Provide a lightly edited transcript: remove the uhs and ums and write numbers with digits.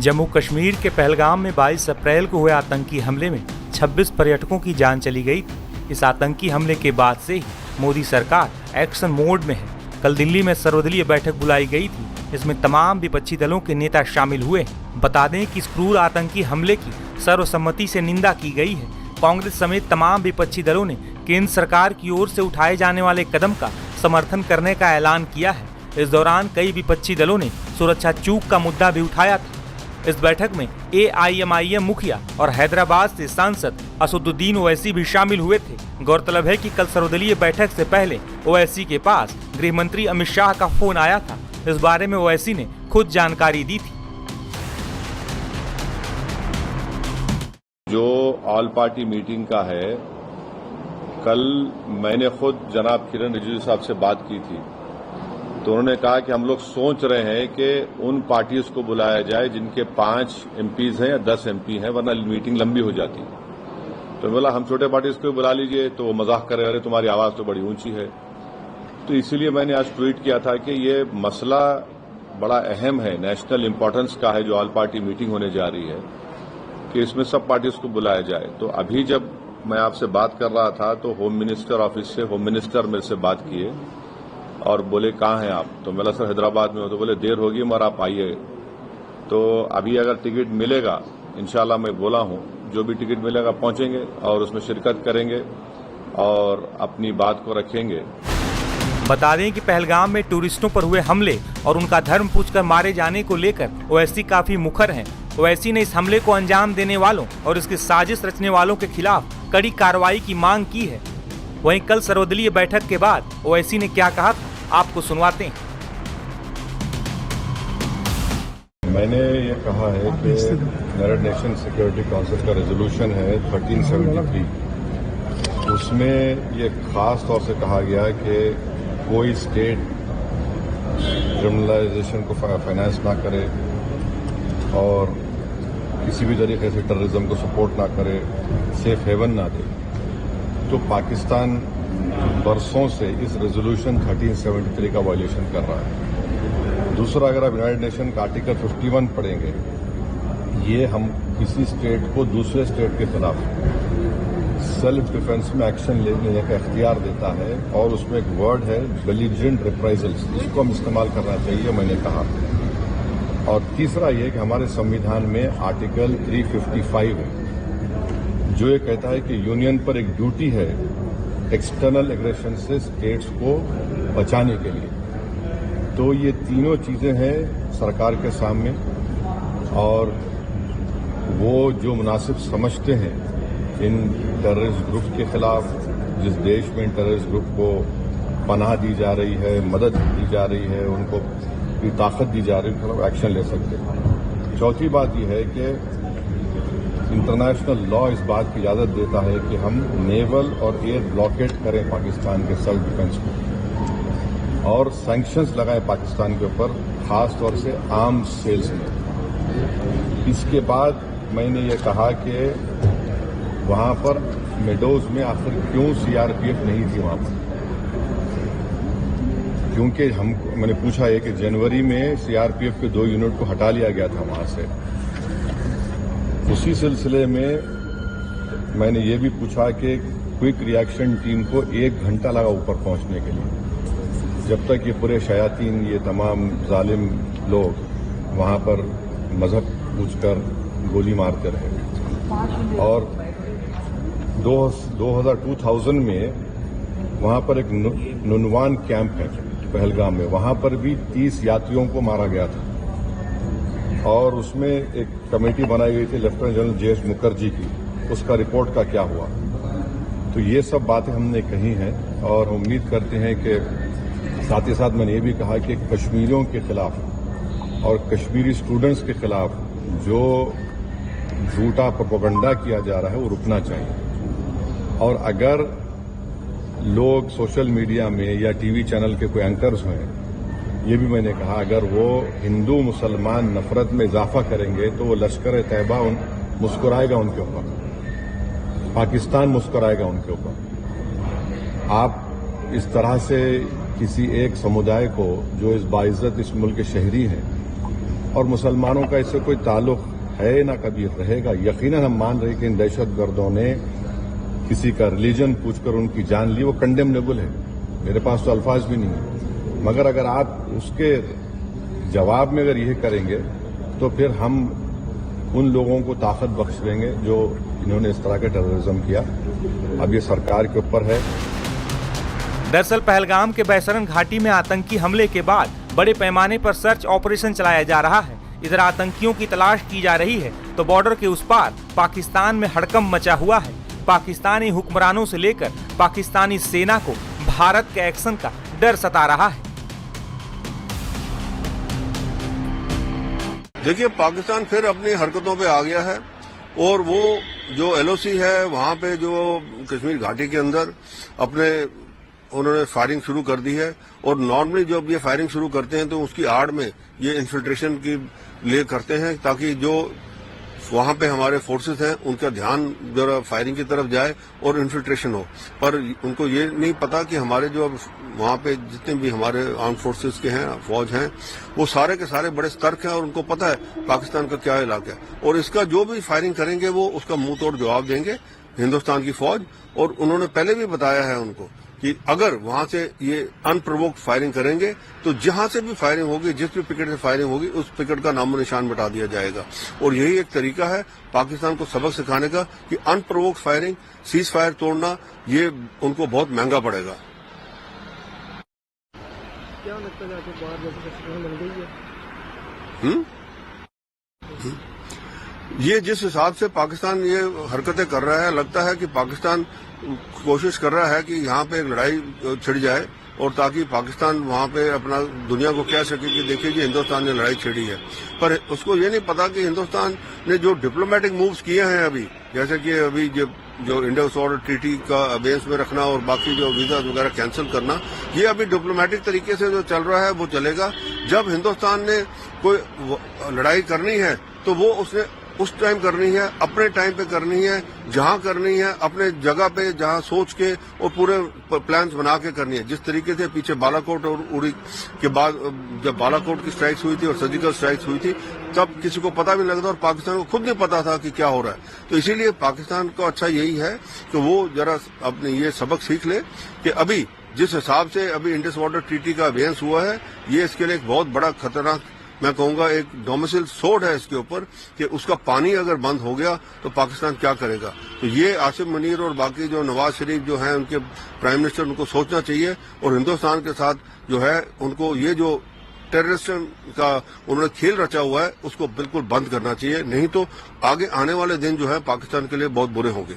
जम्मू कश्मीर के पहलगाम में 22 अप्रैल को हुए आतंकी हमले में 26 पर्यटकों की जान चली गई थी। इस आतंकी हमले के बाद से ही मोदी सरकार एक्शन मोड में है। कल दिल्ली में सर्वदलीय बैठक बुलाई गई थी। इसमें तमाम विपक्षी दलों के नेता शामिल हुए। बता दें कि इस क्रूर आतंकी हमले की सर्वसम्मति से निंदा की गई है। कांग्रेस समेत तमाम विपक्षी दलों ने केंद्र सरकार की ओर से उठाए जाने वाले कदम का समर्थन करने का ऐलान किया है। इस दौरान कई विपक्षी दलों ने सुरक्षा चूक का मुद्दा भी उठाया था। इस बैठक में AIMIM मुखिया और हैदराबाद से सांसद असदुद्दीन ओवैसी भी शामिल हुए थे। गौरतलब है कि कल सर्वदलीय बैठक से पहले ओवैसी के पास गृह मंत्री अमित शाह का फोन आया था। इस बारे में ओवैसी ने खुद जानकारी दी थी। जो ऑल पार्टी मीटिंग का है, कल मैंने खुद जनाब किरण रिजिजू साहब से बात की थी, तो उन्होंने कहा कि हम लोग सोच रहे हैं कि उन पार्टीज को बुलाया जाए जिनके 5 MPs हैं या 10 MP हैं, वरना मीटिंग लंबी हो जाती। तो बोला हम छोटे पार्टीज को बुला लीजिए, तो वो मजाक करे, अरे तुम्हारी आवाज तो बड़ी ऊंची है। तो इसीलिए मैंने आज ट्वीट किया था कि ये मसला बड़ा अहम है, नेशनल इंपॉर्टेंस का है, जो ऑल पार्टी मीटिंग होने जा रही है, कि इसमें सब पार्टीज को बुलाया जाए। तो अभी जब मैं आपसे बात कर रहा था तो होम मिनिस्टर ऑफिस से होम मिनिस्टर मेरे से बात किए और बोले कहाँ हैं आप? तो मैं सर हैदराबाद में हो। तो बोले देर होगी मगर आप आइए। तो अभी अगर टिकट मिलेगा, इंशाल्लाह मैं बोला हूं, जो भी टिकट मिलेगा पहुंचेंगे और उसमें शिरकत करेंगे और अपनी बात को रखेंगे। बता दें कि पहलगाम में टूरिस्टों पर हुए हमले और उनका धर्म पूछकर मारे जाने को लेकर ओवैसी काफी मुखर हैं। ओवैसी ने इस हमले को अंजाम देने वालों और इसकी साजिश रचने वालों के खिलाफ कड़ी कार्रवाई की मांग की है। वहीं कल सर्वदलीय बैठक के बाद ओवैसी ने क्या कहा था, आपको सुनवाते हैं। मैंने ये कहा है कि यूनाइटेड नेशन सिक्योरिटी काउंसिल का रेजोल्यूशन है 1373, उसमें ये खास तौर से कहा गया कि कोई स्टेट क्रिमिनलाइजेशन को फाइनेंस ना करे और किसी भी तरीके से टेररिज्म को सपोर्ट ना करे, सेफ हेवन ना दे। तो पाकिस्तान बरसों से इस रेजोल्यूशन 1373 का वायलेशन कर रहा है। दूसरा, अगर आप यूनाइटेड नेशन का आर्टिकल 51 पढ़ेंगे, ये हम किसी स्टेट को दूसरे स्टेट के खिलाफ सेल्फ डिफेंस में एक्शन लेने का इख्तियार देता है और उसमें एक वर्ड है बेलिजेंट रिप्राइजल्स, इसको हम इस्तेमाल करना चाहिए, मैंने कहा। और तीसरा ये कि हमारे संविधान में आर्टिकल 355 है, जो ये कहता है कि यूनियन पर एक ड्यूटी है एक्सटर्नल एग्रेशन से स्टेट्स को बचाने के लिए। तो ये तीनों चीजें हैं सरकार के सामने और वो जो मुनासिब समझते हैं इन टेररिस्ट ग्रुप के खिलाफ, जिस देश में इन टेररिस्ट ग्रुप को पनाह दी जा रही है, मदद दी जा रही है, उनको भी ताकत दी जा रही है, खिलाफ एक्शन ले सकते हैं। चौथी बात यह है कि इंटरनेशनल लॉ इस बात की इजाजत देता है कि हम नेवल और एयर ब्लॉकेट करें पाकिस्तान के सेल्फ डिफेंस को और सैंक्शंस लगाएं पाकिस्तान के ऊपर, खास तौर से आर्म्स सेल्स में। इसके बाद मैंने ये कहा कि वहां पर मेडोज में आखिर क्यों CRPF नहीं थी वहां पर, क्योंकि मैंने पूछा है कि जनवरी में CRPF के 2 यूनिट को हटा लिया गया था वहां से। उसी सिलसिले में मैंने ये भी पूछा कि क्विक रिएक्शन टीम को 1 घंटा लगा ऊपर पहुंचने के लिए, जब तक ये पूरे शयातीन, ये तमाम जालिम लोग वहां पर मजहब पूछकर गोली मारते रहे। और 2000 में वहां पर एक नुनवान कैंप है पहलगाम में, वहां पर भी 30 यात्रियों को मारा गया था और उसमें एक कमेटी बनाई गई थी लेफ्टिनेंट जनरल JS मुखर्जी की, उसका रिपोर्ट का क्या हुआ। तो ये सब बातें हमने कही हैं और उम्मीद करते हैं कि साथ ही साथ मैंने ये भी कहा कि कश्मीरियों के खिलाफ और कश्मीरी स्टूडेंट्स के खिलाफ जो झूठा प्रोपेगेंडा किया जा रहा है वो रुकना चाहिए। और अगर लोग सोशल मीडिया में या टीवी चैनल के कोई एंकर्स हैं, ये भी मैंने कहा, अगर वो हिंदू मुसलमान नफरत में इजाफा करेंगे तो वो लश्कर तैयबा मुस्कुराएगा उनके ऊपर, पाकिस्तान मुस्कुराएगा उनके ऊपर। आप इस तरह से किसी एक समुदाय को जो इस बाइज्जत इस मुल्क के शहरी हैं اور مسلمانوں کا اس سے کوئی تعلق ہے نہ کبھی رہے گا. یقیناً ہم مان رہے ہیں کہ ان دہشت گردوں نے کسی کا ریلیجن پوچھ کر ان کی جان لی, وہ کنڈیمنیبل ہے. میرے پاس تو الفاظ بھی نہیں ہیں. مگر اگر آپ اس کے جواب میں اگر یہ کریں گے تو پھر ہم ان لوگوں کو طاقت بخش دیں گے جو انہوں نے اس طرح کا ٹیررزم کیا. اب یہ سرکار کے اوپر ہے. دراصل پہلگام کے بیسرن گھاٹی میں آتنکی حملے کے بعد بڑے پیمانے پر سرچ آپریشن چلایا جا رہا ہے. ادھر آتنکیوں کی تلاش کی جا رہی ہے تو بارڈر کے اس پار پاکستان میں ہڑکمپ مچا ہوا ہے. پاکستانی حکمرانوں سے لے کر پاکستانی سینا کو بھارت کے ایکشن کا ڈر ستا رہا ہے. دیکھیے, پاکستان پھر اپنی حرکتوں پہ آ گیا ہے اور وہ جو ایل او سی ہے وہاں پہ جو کشمیر گھاٹی کے اندر اپنے انہوں نے فائرنگ شروع کر دی ہے. اور نارملی جب یہ فائرنگ شروع کرتے ہیں تو اس کی آڑ میں یہ انفلٹریشن کی لے کرتے ہیں تاکہ جو وہاں پہ ہمارے فورسز ہیں ان کا دھیان ذرا فائرنگ کی طرف جائے اور انفلٹریشن ہو. پر ان کو یہ نہیں پتا کہ ہمارے جو وہاں پہ جتنے بھی ہمارے آرم فورسز کے ہیں, فوج ہیں, وہ سارے کے سارے بڑے سترک ہیں اور ان کو پتا ہے پاکستان کا کیا علاقہ ہے. اور اس کا جو بھی فائرنگ کریں گے وہ اس کا منہ توڑ جواب دیں گے ہندوستان کی فوج. اور انہوں نے پہلے بھی بتایا ہے ان کو کہ اگر وہاں سے یہ ان پرووکڈ فائرنگ کریں گے تو جہاں سے بھی فائرنگ ہوگی, جس بھی پکٹ سے فائرنگ ہوگی, اس پکٹ کا نام و نشان مٹا دیا جائے گا. اور یہی ایک طریقہ ہے پاکستان کو سبق سکھانے کا کہ ان پرووکڈ فائرنگ, سیز فائر توڑنا, یہ ان کو بہت مہنگا پڑے گا. کیا لگتا ہے کہ باہر جیسے بن گئی ہے یہ جس حساب سے پاکستان یہ حرکتیں کر رہا ہے, لگتا ہے کہ پاکستان کوشش کر رہا ہے کہ یہاں پہ ایک لڑائی چھڑ جائے اور تاکہ پاکستان وہاں پہ اپنا دنیا کو کہہ سکے کہ دیکھیے جی ہندوستان نے لڑائی چھیڑی ہے. پر اس کو یہ نہیں پتا کہ ہندوستان نے جو ڈپلومیٹک مووز کیے ہیں ابھی, جیسے کہ ابھی جو انڈس وارڈر ٹریٹی کا ابینس میں رکھنا اور باقی جو ویزا وغیرہ کینسل کرنا, یہ ابھی ڈپلومیٹک طریقے سے جو چل رہا ہے وہ چلے گا. جب ہندوستان نے کوئی لڑائی کرنی ہے تو وہ اس نے اس ٹائم کرنی ہے, اپنے ٹائم پہ کرنی ہے, جہاں کرنی ہے, اپنے جگہ پہ جہاں سوچ کے اور پورے پلانز بنا کے کرنی ہے. جس طریقے سے پیچھے بالا کوٹ اور اڑی کے بعد جب بالا کوٹ کی سٹرائکس ہوئی تھی اور سرجیکل سٹرائکس ہوئی تھی تب کسی کو پتا بھی نہیں لگتا اور پاکستان کو خود نہیں پتا تھا کہ کیا ہو رہا ہے. تو اسی لیے پاکستان کو اچھا یہی ہے کہ وہ ذرا اپنے یہ سبق سیکھ لے کہ ابھی جس حساب سے ابھی انڈس وارڈر ٹریٹی کا ابینس ہوا ہے یہ اس کے لیے ایک بہت بڑا خطرناک, میں کہوں گا ایک ڈومیسل سوڈ ہے اس کے اوپر کہ اس کا پانی اگر بند ہو گیا تو پاکستان کیا کرے گا. تو یہ آصف منیر اور باقی جو نواز شریف جو ہیں ان کے پرائم منسٹر, ان کو سوچنا چاہیے اور ہندوستان کے ساتھ جو ہے ان کو یہ جو ٹیررسٹ کا انہوں نے کھیل رچا ہوا ہے اس کو بالکل بند کرنا چاہیے. نہیں تو آگے آنے والے دن جو ہے پاکستان کے لیے بہت برے ہوں گے.